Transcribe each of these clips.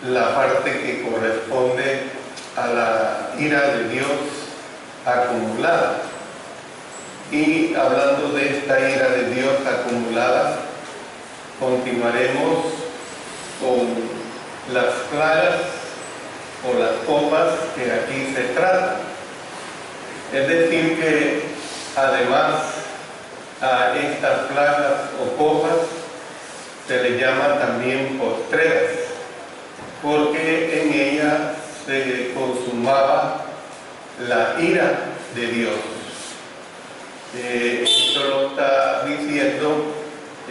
la parte que corresponde a la ira de Dios acumulada. Y hablando de esta ira de Dios acumulada, continuaremos con las plagas o las copas que aquí se tratan. Es decir que además a estas plagas o copas se le llama también postreras, porque en ellas se consumaba la ira de Dios. Esto lo está diciendo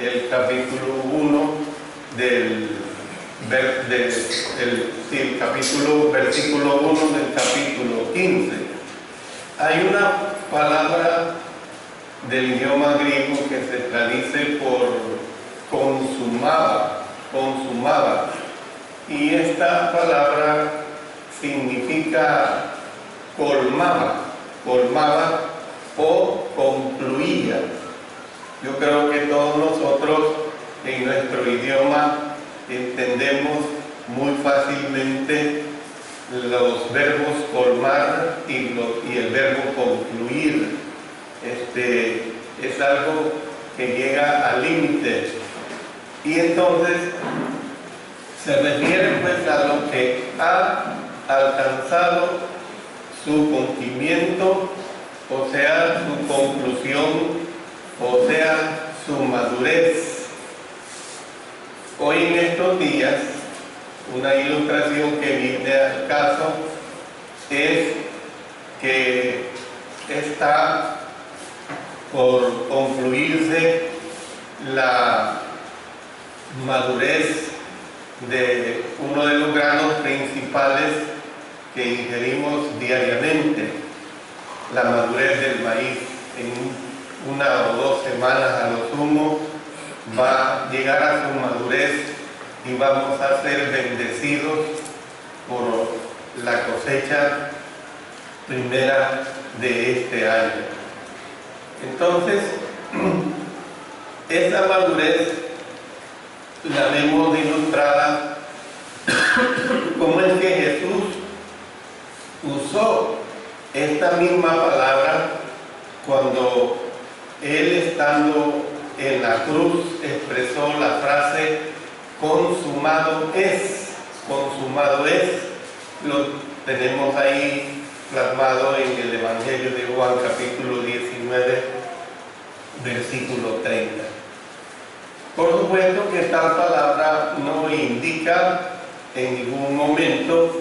el capítulo 1 versículo 1 del capítulo 15. Hay una palabra del idioma griego que se traduce por consumaba, y esta palabra significa colmaba o concluía. Yo creo que todos nosotros en nuestro idioma entendemos muy fácilmente los verbos colmar y el verbo concluir. Es algo que llega al límite, y entonces se refiere pues a lo que ha alcanzado su cumplimiento, o sea, su conclusión, o sea, su madurez. Hoy en estos días, una ilustración que viene al caso es que está por concluirse la madurez de uno de los granos principales que ingerimos diariamente, la madurez del maíz. En 1 o 2 semanas a lo sumo va a llegar a su madurez y vamos a ser bendecidos por la cosecha primera de este año. Entonces, esa madurez la vemos ilustrada como es que Jesús usó esta misma palabra cuando Él, estando en la cruz, expresó la frase consumado es. Consumado es. Lo tenemos ahí plasmado en el Evangelio de Juan, capítulo 19, versículo 30. Por supuesto que esta palabra no indica en ningún momento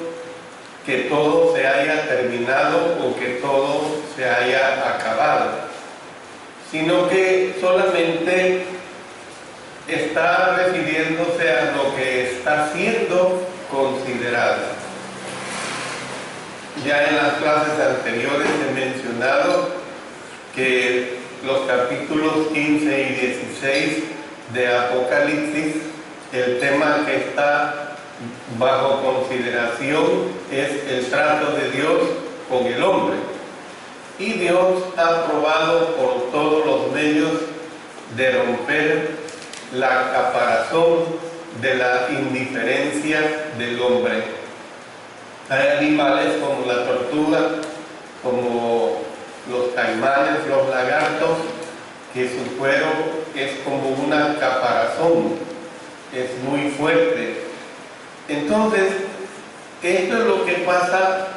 que todo se haya terminado o que todo se haya acabado, sino que solamente está refiriéndose a lo que está siendo considerado. Ya en las clases anteriores he mencionado que los capítulos 15 y 16 de Apocalipsis, el tema que está bajo consideración es el trato de Dios con el hombre. Y Dios ha probado por todos los medios de romper la caparazón de la indiferencia del hombre. Hay animales como la tortuga, como los caimanes, los lagartos, que su cuero es como una caparazón, es muy fuerte. Entonces, esto es lo que pasa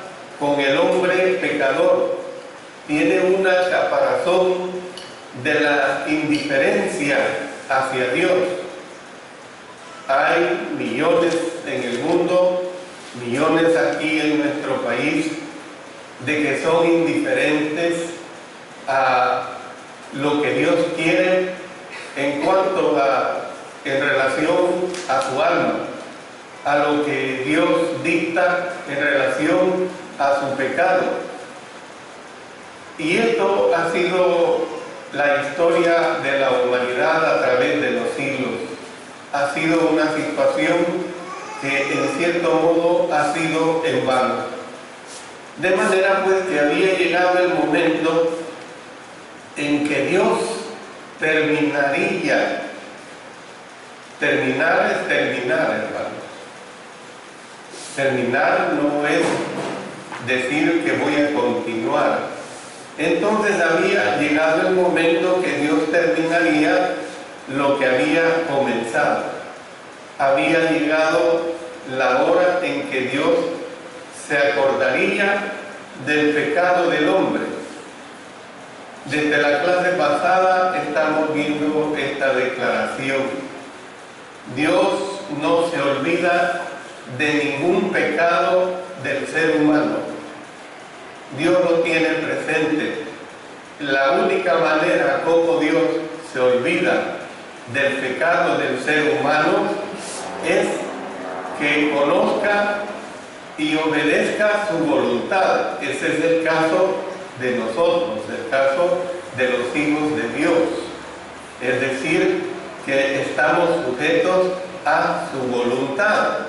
con el hombre pecador. Tiene una caparazón de la indiferencia hacia Dios. Hay millones en el mundo, millones aquí en nuestro país, de que son indiferentes a lo que Dios quiere en relación a su alma, a lo que Dios dicta en relación a su pecado. Y esto ha sido la historia de la humanidad a través de los siglos. Ha sido una situación que en cierto modo ha sido en vano. De manera pues que había llegado el momento en que Dios terminaría. Terminar es terminar, hermanos. Terminar no es decir que voy a continuar. Entonces había llegado el momento que Dios terminaría lo que había comenzado. Había llegado la hora en que Dios se acordaría del pecado del hombre. Desde la clase pasada estamos viendo esta declaración. Dios no se olvida de ningún pecado del ser humano. Dios lo tiene presente. La única manera como Dios se olvida del pecado del ser humano es que conozca y obedezca su voluntad. Ese es el caso de nosotros, el caso de los hijos de Dios. Es decir, que estamos sujetos a su voluntad.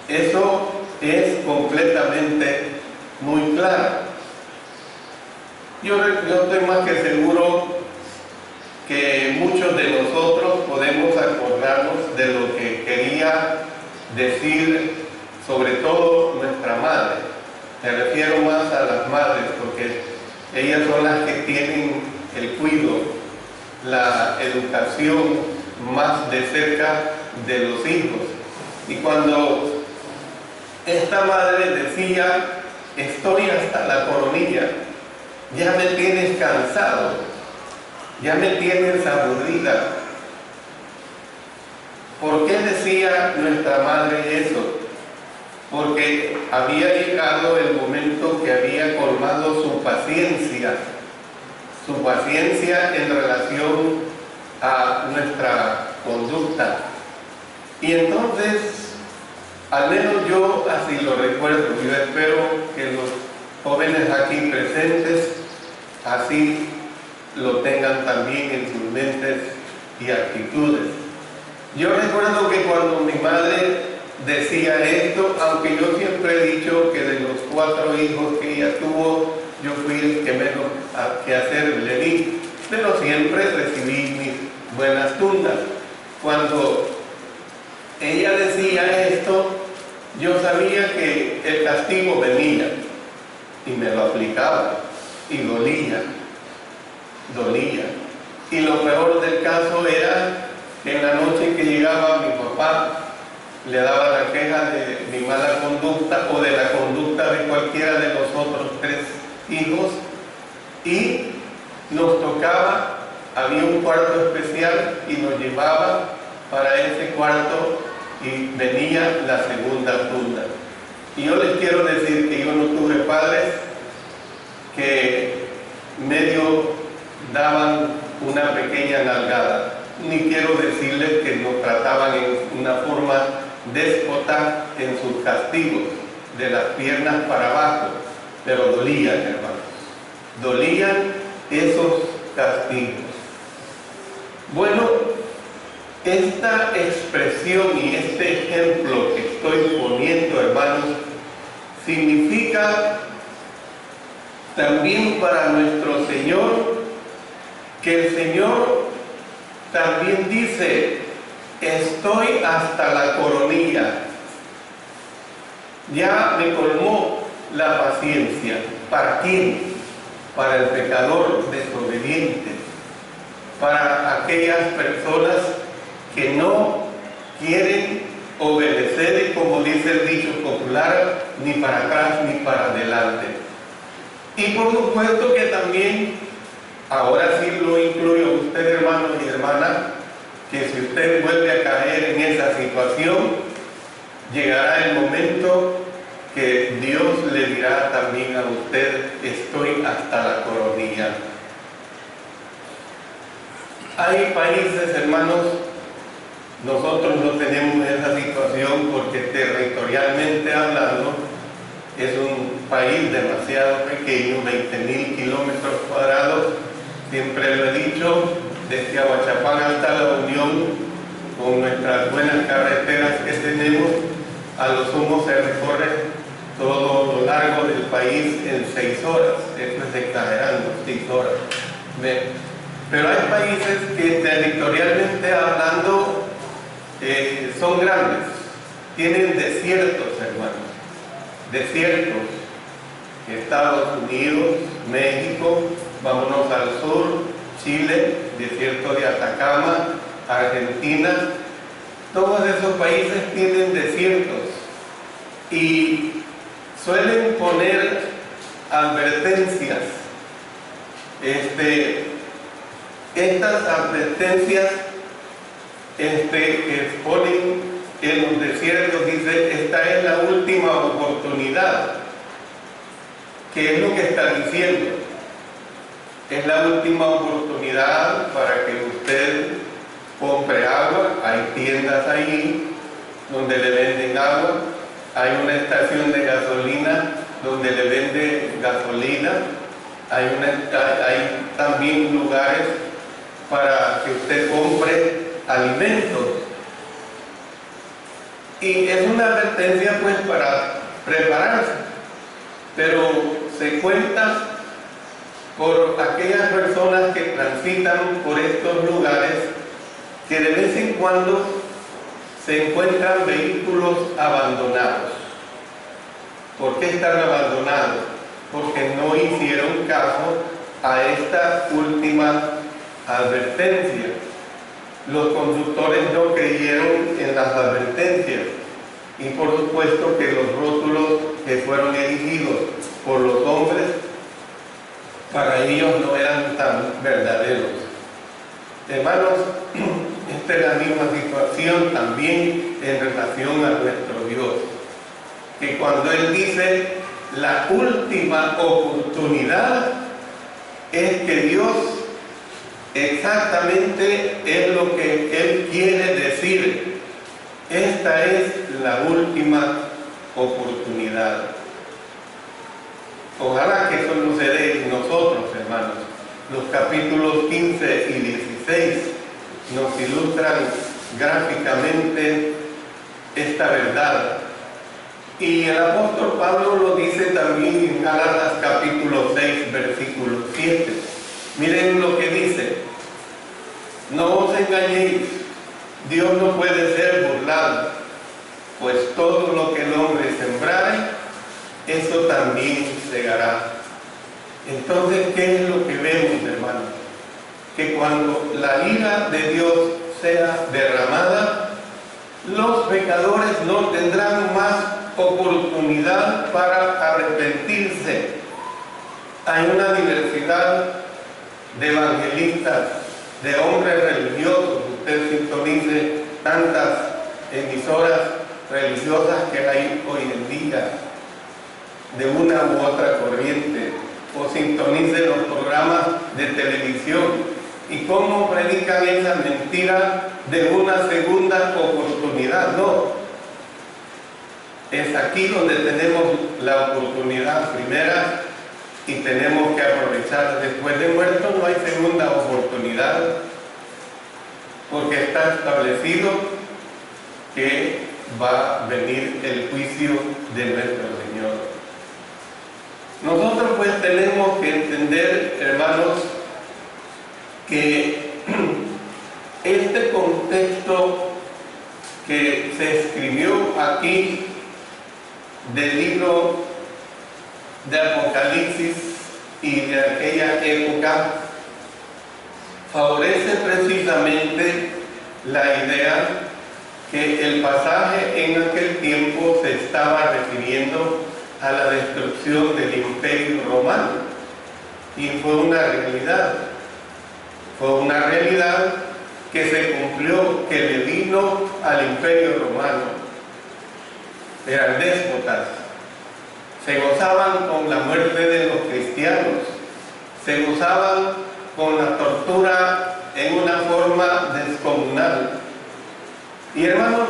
Eso es completamente muy claro. Yo estoy más que seguro que muchos de nosotros podemos acordarnos de lo que quería decir, sobre todo nuestra madre. Me refiero más a las madres, porque ellas son las que tienen el cuidado, la educación más de cerca de los hijos. Y cuando esta madre decía, estoy hasta la coronilla, ya me tienes cansado, ya me tienes aburrida. ¿Por qué decía nuestra madre eso? Porque había llegado el momento que había colmado su paciencia en relación a nuestra conducta. Y entonces, al menos yo así lo recuerdo. Yo espero que los jóvenes aquí presentes así lo tengan también en sus mentes y actitudes. Yo recuerdo que cuando mi madre decía esto, aunque yo siempre he dicho que de los 4 hijos que ella tuvo, yo fui el que menos que hacer le di, pero siempre recibí mis buenas tundas. Cuando ella decía esto, yo sabía que el castigo venía y me lo aplicaba y dolía. Y lo peor del caso era que en la noche que llegaba mi papá le daba la queja de mi mala conducta o de la conducta de cualquiera de los otros 3 hijos, y nos tocaba, había un cuarto especial y nos llevaba para ese cuarto y venía la segunda tunda. Y yo les quiero decir que yo no tuve padres que medio daban una pequeña nalgada, ni quiero decirles que nos trataban en una forma déspota en sus castigos, de las piernas para abajo, pero dolían, hermanos, dolían esos castigos. Bueno, esta expresión y este ejemplo que estoy poniendo, hermanos, significa también para nuestro Señor que el Señor también dice, estoy hasta la coronilla. Ya me colmó la paciencia. ¿Para quién? Para el pecador desobediente, para aquellas personas que no quieren obedecer, como dice el dicho popular, ni para atrás ni para adelante. Y por supuesto que también, ahora sí lo incluyo a usted, hermano y hermana, que si usted vuelve a caer en esa situación, llegará el momento que Dios le dirá también a usted, estoy hasta la coronilla. Hay países, hermanos, nosotros no tenemos esa situación porque territorialmente hablando es un país demasiado pequeño, 20.000 kilómetros cuadrados, siempre lo he dicho, desde Aguachapán hasta La Unión, con nuestras buenas carreteras que tenemos, a lo sumo se recorre todo lo largo del país en 6 horas, eso es exagerando, 6 horas. Pero hay países que territorialmente hablando son grandes, tienen desiertos, hermanos. desiertos. Estados Unidos, México, vámonos al sur, Chile, desierto de Atacama, Argentina. Todos esos países tienen desiertos y suelen poner advertencias. Estas advertencias que ponen en los desiertos, dice, esta es la última oportunidad. ¿Qué es lo que está diciendo? Es la última oportunidad para que usted compre agua. Hay tiendas ahí donde le venden agua. Hay una estación de gasolina donde le venden gasolina. Hay también lugares para que usted compre alimentos. Y es una advertencia pues para prepararse. Pero se cuenta por aquellas personas que transitan por estos lugares que de vez en cuando se encuentran vehículos abandonados. ¿Por qué están abandonados? Porque no hicieron caso a esta última advertencia. Los conductores no creyeron en las advertencias y por supuesto que los rótulos que fueron erigidos por los hombres para ellos no eran tan verdaderos. Hermanos, esta es la misma situación también en relación a nuestro Dios, que cuando Él dice la última oportunidad, es que Dios exactamente es lo que Él quiere decir. Esta es la última oportunidad. Ojalá que eso no se dé en nosotros, hermanos. Los capítulos 15 y 16 nos ilustran gráficamente esta verdad. Y el apóstol Pablo lo dice también en Gálatas capítulo 6, versículo 7. Miren lo que dice: no os engañéis, Dios no puede ser burlado, pues todo lo que el hombre sembrare, eso también segará. Entonces, ¿qué es lo que vemos, hermanos? Que cuando la ira de Dios sea derramada, los pecadores no tendrán más oportunidad para arrepentirse. Hay una diversidad de evangelistas, de hombres religiosos. Usted sintonice tantas emisoras religiosas que hay hoy en día, de una u otra corriente, o sintonice los programas de televisión y cómo predican esa mentira de una segunda oportunidad. No, es aquí donde tenemos la oportunidad primera y tenemos que aprovechar. Después de muerto no hay segunda oportunidad, porque está establecido que va a venir el juicio de nuestro Señor. Nosotros pues tenemos que entender, hermanos, que este contexto que se escribió aquí del libro de Apocalipsis y de aquella época favorece precisamente la idea que el pasaje en aquel tiempo se estaba refiriendo a la destrucción del Imperio Romano, y fue una realidad que se cumplió, que le vino al Imperio Romano. Eran déspotas, se gozaban con la muerte de los cristianos, se gozaban con la tortura en una forma descomunal. Y hermanos,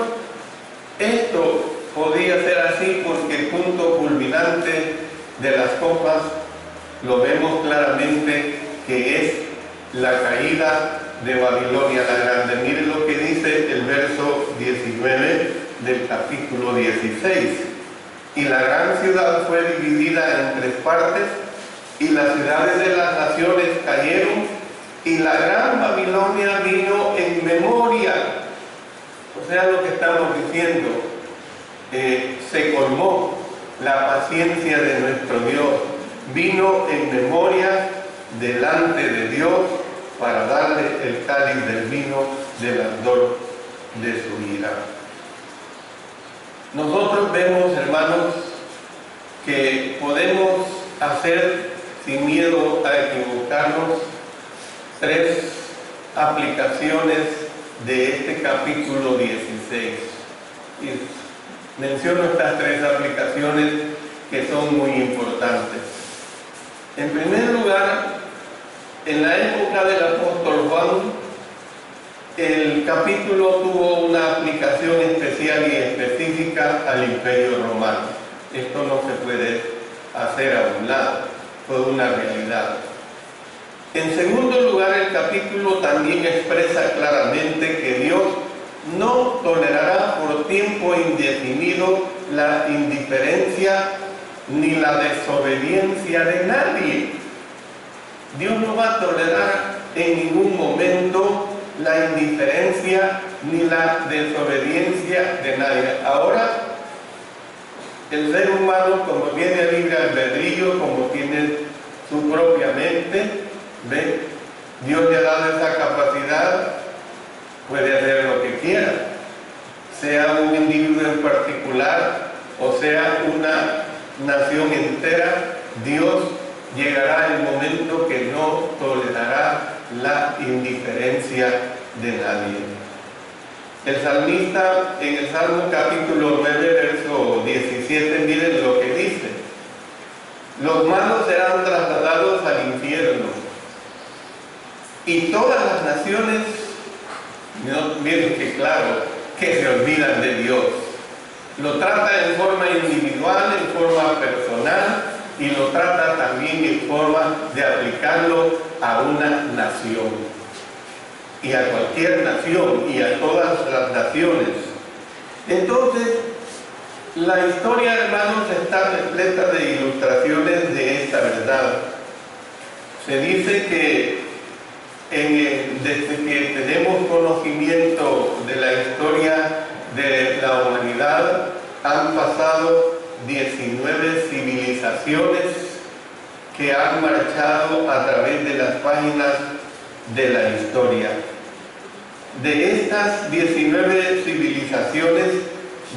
esto podía ser así porque el punto culminante de las copas lo vemos claramente, que es la caída de Babilonia la Grande. Miren lo que dice el verso 19 del capítulo 16. Y la gran ciudad fue dividida en 3 partes, y las ciudades de las naciones cayeron, y la gran Babilonia vino en memoria. O sea, lo que estamos diciendo, se colmó, la paciencia de nuestro Dios. Vino en memoria delante de Dios para darle el cáliz del vino del ardor de su ira. Nosotros vemos, hermanos, que podemos hacer, sin miedo a equivocarnos, 3 aplicaciones de este capítulo 16. Y menciono estas 3 aplicaciones que son muy importantes. En primer lugar, en la época del apóstol Juan, el capítulo tuvo una aplicación especial y específica al Imperio Romano. Esto no se puede hacer a un lado, fue una realidad. En segundo lugar, el capítulo también expresa claramente que Dios no tolerará por tiempo indefinido la indiferencia ni la desobediencia de nadie. Dios no va a tolerar en ningún momento la indiferencia ni la desobediencia de nadie. Ahora, el ser humano, como tiene libre albedrío, como tiene su propia mente, ¿ve? Dios le ha dado esa capacidad, puede hacer lo que quiera, sea un individuo en particular o sea una nación entera. Dios llegará el momento que no tolerará la indiferencia de nadie. El salmista en el Salmo capítulo 9, verso 17, miren lo que dice: los malos serán trasladados al infierno y todas las naciones, miren que claro, que se olvidan de Dios. Lo trata en forma individual, en forma personal, y lo trata también en forma de aplicarlo a una nación. Y a cualquier nación, y a todas las naciones. Entonces, la historia, hermanos, está repleta de ilustraciones de esta verdad. Se dice que desde que tenemos conocimiento de la historia de la humanidad, han pasado 19 civilizaciones que han marchado a través de las páginas de la historia. De estas 19 civilizaciones,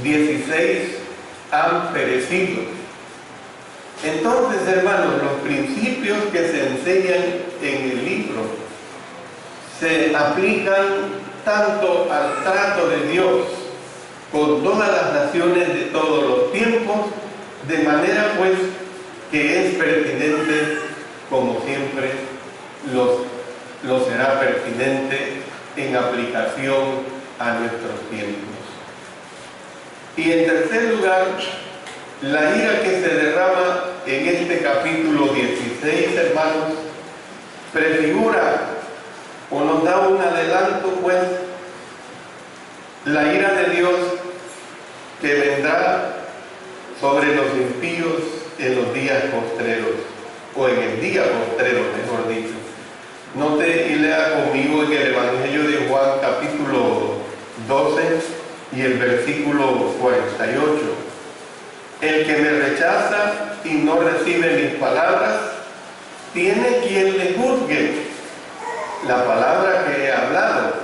16 han perecido. Entonces, hermanos, los principios que se enseñan en el libro se aplican tanto al trato de Dios con todas las naciones de todos los tiempos, de manera pues que es pertinente, como siempre lo será pertinente en aplicación a nuestros tiempos. Y en tercer lugar, la ira que se derrama en este capítulo 16, hermanos, prefigura o nos da un adelanto, pues, la ira de Dios que vendrá sobre los impíos en los días postreros, o en el día postrero, mejor dicho. Note y lea conmigo en el Evangelio de Juan, capítulo 12 y el versículo 48. El que me rechaza y no recibe mis palabras, tiene quien le juzgue. La palabra que he hablado,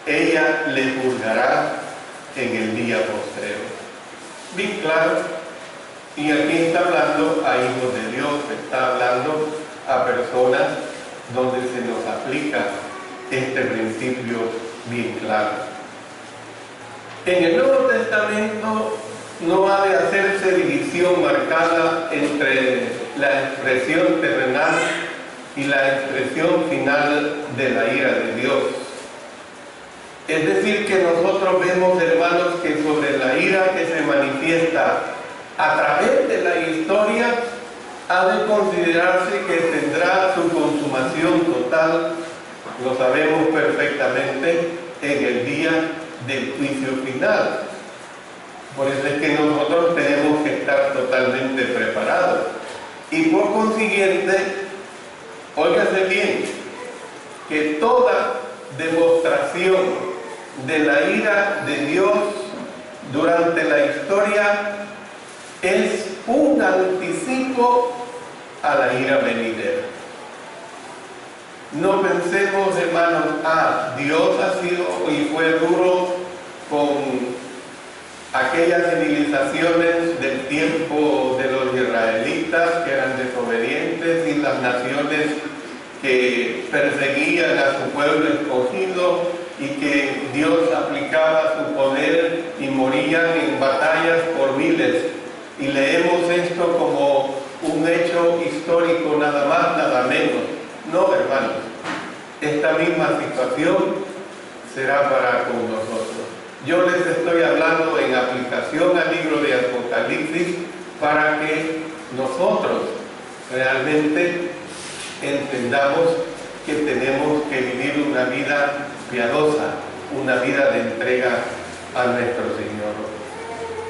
ella le juzgará en el día postrero. Bien claro. Y aquí está hablando a hijos de Dios, está hablando a personas donde se nos aplica este principio bien claro. En el Nuevo Testamento no ha de hacerse división marcada entre la expresión terrenal y la expresión final de la ira de Dios. Es decir, que nosotros vemos, hermanos, que sobre la ira que se manifiesta a través de la historia, ha de considerarse que tendrá su consumación total, lo sabemos perfectamente, en el día del juicio final. Por eso es que nosotros tenemos que estar totalmente preparados. Y por consiguiente, óigase bien, que toda demostración de la ira de Dios durante la historia es anticipo a la ira venidera. No pensemos, hermanos, Dios ha sido y fue duro con aquellas civilizaciones del tiempo de los israelitas que eran desobedientes y las naciones que perseguían a su pueblo escogido y que Dios aplicaba su poder y morían en batallas por miles. Y leemos esto como un hecho histórico, nada más, nada menos. No, hermanos, esta misma situación será para con nosotros. Yo les estoy hablando en aplicación al libro de Apocalipsis para que nosotros realmente entendamos que tenemos que vivir una vida piadosa, una vida de entrega a nuestro Señor.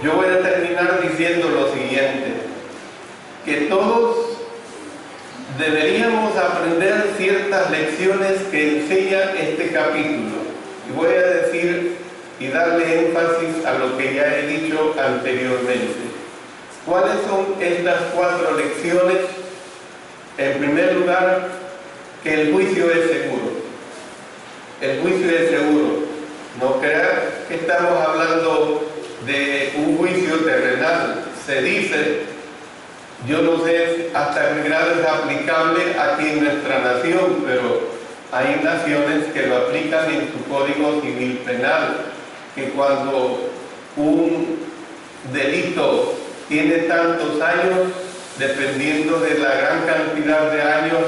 Yo voy a terminar diciendo lo siguiente, que todos deberíamos aprender ciertas lecciones que enseña este capítulo. Y voy a decir y darle énfasis a lo que ya he dicho anteriormente. ¿Cuáles son estas 4 lecciones? En primer lugar, que el juicio es seguro. El juicio es seguro. No crean que estamos hablando de un juicio terrenal. Se dice, yo no sé hasta qué grado es aplicable aquí en nuestra nación, pero hay naciones que lo aplican en su código civil penal, que cuando un delito tiene tantos años, dependiendo de la gran cantidad de años,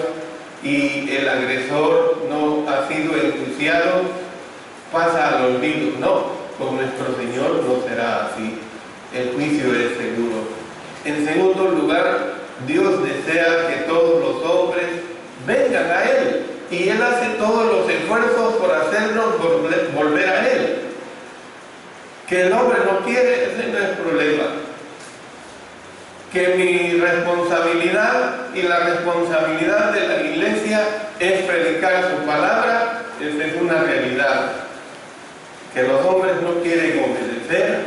y el agresor no ha sido enjuiciado, pasa al olvido. No, con nuestro Señor no será así. El juicio es seguro. En segundo lugar, Dios desea que todos los hombres vengan a Él, y Él hace todos los esfuerzos por hacernos volver a Él. Que el hombre no quiere, ese no es problema. Que mi responsabilidad y la responsabilidad de la iglesia es predicar su palabra, esa es una realidad. Que los hombres no quieren obedecer.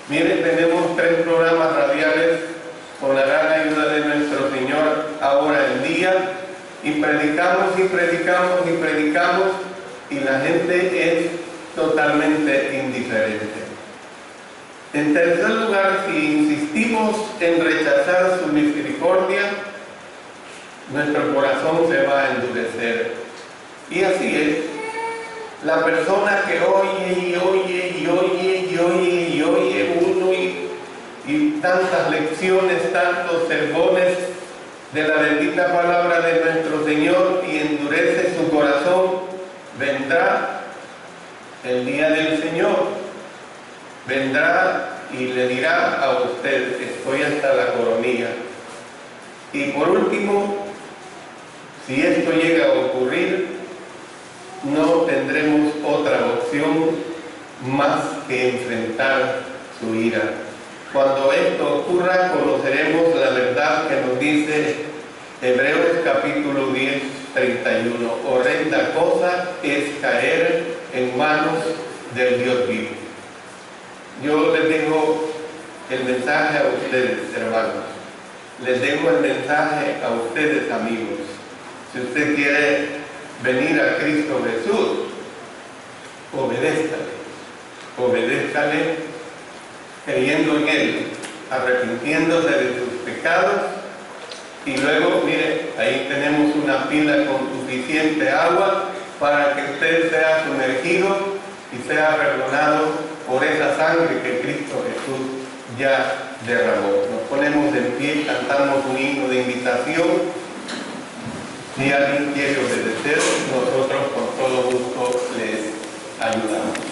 Miren, tenemos 3 programas radiales con la gran ayuda de nuestro Señor ahora en día, y predicamos y predicamos y predicamos, y la gente es totalmente indiferente. En tercer lugar, si insistimos en rechazar su misericordia, nuestro corazón se va a endurecer. Y así es. La persona que oye y oye y oye y oye y oye uno y tantas lecciones, tantos sermones de la bendita palabra de nuestro Señor y endurece su corazón, vendrá el día del Señor. Vendrá y le dirá a usted, estoy hasta la coronilla. Y por último, si esto llega a ocurrir, no tendremos otra opción más que enfrentar su ira. Cuando esto ocurra, conoceremos la verdad que nos dice Hebreos capítulo 10, 31. Horrenda cosa es caer en manos del Dios vivo. Yo les dejo el mensaje a ustedes, hermanos. Les dejo el mensaje a ustedes, amigos. Si usted quiere venir a Cristo Jesús, obedézcale. Obedézcale creyendo en Él, arrepintiéndose de sus pecados. Y luego, mire, ahí tenemos una pila con suficiente agua para que usted sea sumergido y sea perdonado por esa sangre que Cristo Jesús ya derramó. Nos ponemos en pie, cantamos un himno de invitación. Si alguien quiere obedecer, nosotros con todo gusto les ayudamos.